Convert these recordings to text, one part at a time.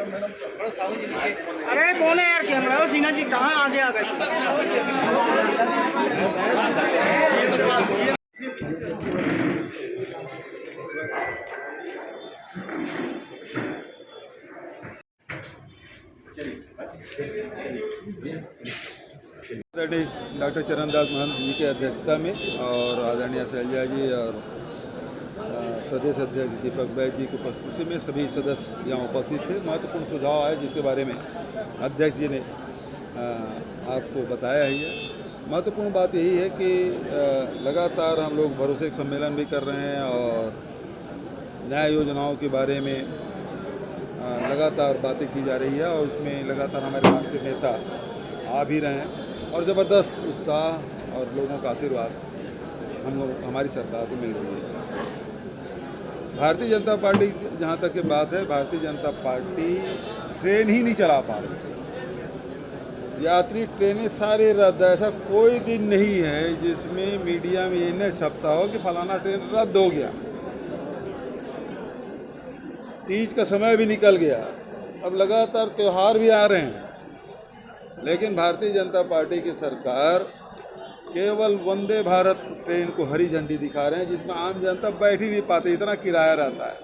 अरे कौन है यार कैमरा हो सीना जी कहाँ आगे आ गए। डॉक्टर चरणदास महंत जी की अध्यक्षता में और आदरणीय शैलजा जी और प्रदेश अध्यक्ष दीपक बैद जी की उपस्थिति में सभी सदस्य यहाँ उपस्थित थे। महत्वपूर्ण सुझाव आए जिसके बारे में अध्यक्ष जी ने आपको बताया ही है। महत्वपूर्ण बात यही है कि लगातार हम लोग भरोसे के सम्मेलन भी कर रहे हैं और न्याय योजनाओं के बारे में लगातार बातें की जा रही है और उसमें लगातार हमारे राष्ट्रीय नेता आ भी रहे हैं और ज़बरदस्त उत्साह और लोगों का आशीर्वाद हमारी सरकार को मिल रही है। भारतीय जनता पार्टी जहाँ तक की बात है, भारतीय जनता पार्टी ट्रेन ही नहीं चला पा रही। यात्री ट्रेनें सारे रद्द है। ऐसा कोई दिन नहीं है जिसमें मीडिया में ये न छपता हो कि फलाना ट्रेन रद्द हो गया। तीज का समय भी निकल गया, अब लगातार त्यौहार भी आ रहे हैं, लेकिन भारतीय जनता पार्टी की सरकार केवल वंदे भारत ट्रेन को हरी झंडी दिखा रहे हैं जिसमें आम जनता बैठ ही नहीं पाते, इतना किराया रहता है।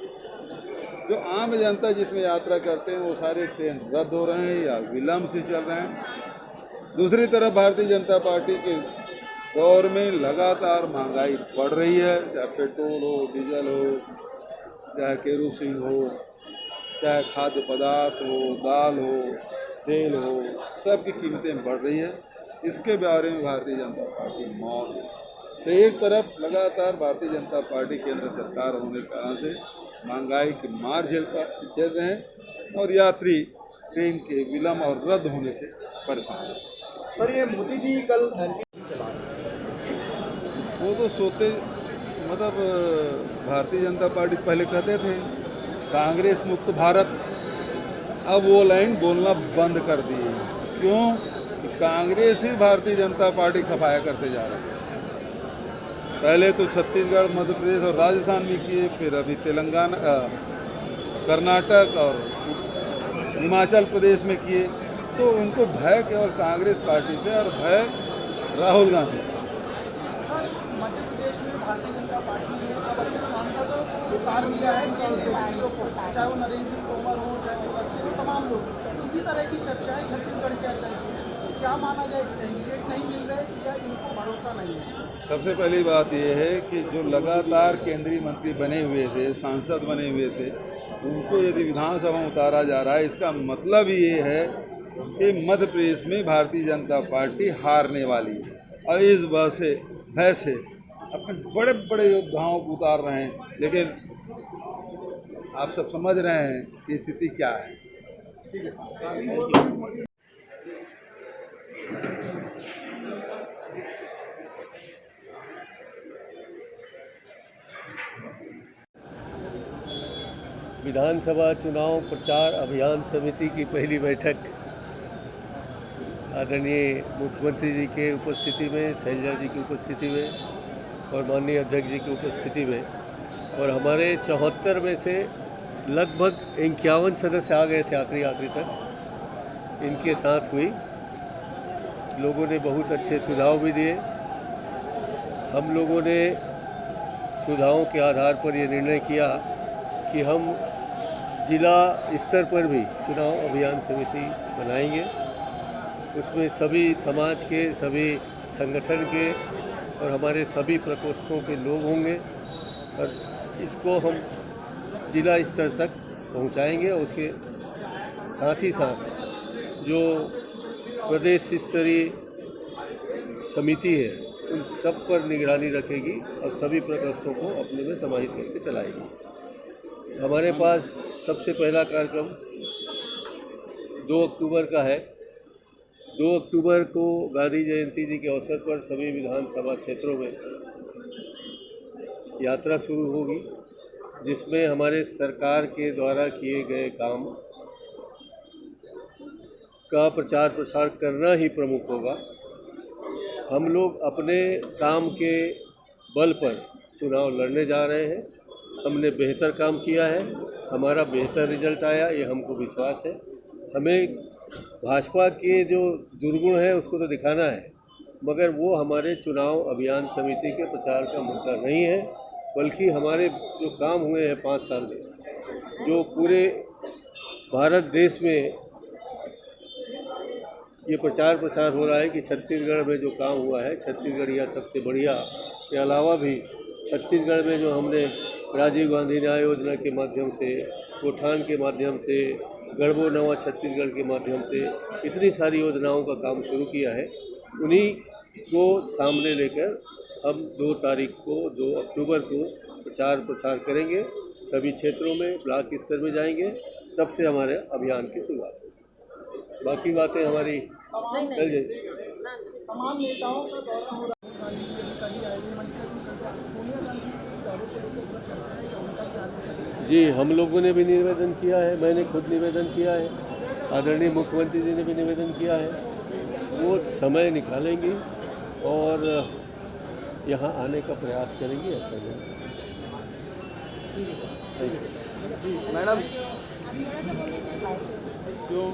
जो आम जनता जिसमें यात्रा करते हैं वो सारे ट्रेन रद्द हो रहे हैं या विलम्ब से चल रहे हैं। दूसरी तरफ भारतीय जनता पार्टी के दौर में लगातार महंगाई बढ़ रही है, चाहे पेट्रोल हो, डीजल हो, चाहे केरोसिन हो, चाहे खाद्य पदार्थ हो, दाल हो, तेल हो, सब की कीमतें बढ़ रही है। इसके बारे में भारतीय जनता पार्टी मौन है। तो एक तरफ लगातार भारतीय जनता पार्टी केंद्र सरकार होने के कारण से महंगाई की मार झेल रहे हैं और यात्री ट्रेन के विलम्ब और रद्द होने से परेशान हैं। सर, ये मोदी जी कल एमपी चला रहे, वो तो सोते मतलब भारतीय जनता पार्टी पहले कहते थे कांग्रेस मुक्त भारत, अब वो लाइन बोलना बंद कर दी है। क्यों? कांग्रेस ही भारतीय जनता पार्टी की सफाया करते जा रहे हैं। पहले तो छत्तीसगढ़, मध्य प्रदेश और राजस्थान में किए, फिर अभी तेलंगाना, कर्नाटक और हिमाचल प्रदेश में किए। तो उनको भय केवल कांग्रेस पार्टी से और भय राहुल गांधी से। सर, मध्य प्रदेश में भारतीय जनता पार्टी ने अब अपने सांसदों को उतार दिया है, केंद्रीय मंत्रियों को, चाहे वो नरेंद्र सिंह तोमर हो, चाहे वो अवस्थी हो, तमाम लोग। इसी तरह की चर्चाएं छत्तीसगढ़ के अंदर की। तो क्या माना जाए, कैंडिडेट नहीं मिल रहे या इनको भरोसा नहीं है? सबसे पहली बात यह है कि जो लगातार केंद्रीय मंत्री बने हुए थे, सांसद बने हुए थे, उनको यदि विधानसभा में उतारा जा रहा है, इसका मतलब ये है कि मध्य प्रदेश में भारतीय जनता पार्टी हारने वाली है और इस भय से अपने बड़े बड़े योद्धाओं को उतार रहे हैं। लेकिन आप सब समझ रहे हैं कि स्थिति क्या है। विधानसभा चुनाव प्रचार अभियान समिति की पहली बैठक आदरणीय मुख्यमंत्री जी के उपस्थिति में, शैलजा जी की उपस्थिति में और माननीय अध्यक्ष जी की उपस्थिति में, और हमारे 74 में से लगभग 51 सदस्य आ गए थे आखिरी तक, इनके साथ हुई। लोगों ने बहुत अच्छे सुझाव भी दिए। हम लोगों ने सुझावों के आधार पर ये निर्णय किया कि हम जिला स्तर पर भी चुनाव अभियान समिति बनाएंगे। उसमें सभी समाज के, सभी संगठन के और हमारे सभी प्रकोष्ठों के लोग होंगे और इसको हम जिला स्तर तक पहुंचाएंगे। और उसके साथ ही साथ जो प्रदेश स्तरीय समिति है उन सब पर निगरानी रखेगी और सभी प्रकोष्ठों को अपने में समाहित करके चलाएगी। हमारे पास सबसे पहला कार्यक्रम 2 अक्टूबर का है। 2 अक्टूबर को गांधी जयंती जी के अवसर पर सभी विधानसभा क्षेत्रों में यात्रा शुरू होगी, जिसमें हमारे सरकार के द्वारा किए गए काम का प्रचार प्रसार करना ही प्रमुख होगा। हम लोग अपने काम के बल पर चुनाव लड़ने जा रहे हैं। हमने बेहतर काम किया है, हमारा बेहतर रिजल्ट आया, ये हमको विश्वास है। हमें भाजपा के जो दुर्गुण है उसको तो दिखाना है, मगर वो हमारे चुनाव अभियान समिति के प्रचार का मुद्दा नहीं है, बल्कि हमारे जो काम हुए हैं 5 साल में, जो पूरे भारत देश में ये प्रचार प्रसार हो रहा है कि छत्तीसगढ़ में जो काम हुआ है, छत्तीसगढ़ या सबसे बढ़िया, के अलावा भी छत्तीसगढ़ में जो हमने राजीव गांधी न्याय योजना के माध्यम से, गोठान के माध्यम से, गढ़बो नवा छत्तीसगढ़ के माध्यम से इतनी सारी योजनाओं का काम शुरू किया है, उन्हीं को सामने लेकर हम 2 तारीख को 2 अक्टूबर को प्रचार प्रसार करेंगे, सभी क्षेत्रों में ब्लॉक स्तर में जाएंगे, तब से हमारे अभियान की शुरुआत होगी। बाकी बातें हमारी चल जाएगी। तमाम नेताओं का दौरा हो रहा है, गांधी जी आए हुए, सोनिया गांधी के दौरे को लेकर पूरा चर्चा है कि उनका भी आने जी, हम लोगों ने भी निवेदन किया है, मैंने खुद निवेदन किया है, आदरणीय मुख्यमंत्री जी ने भी निवेदन किया है। वो समय निकालेंगे और यहाँ आने का प्रयास करेंगे, ऐसा नहीं। मैडम क्यों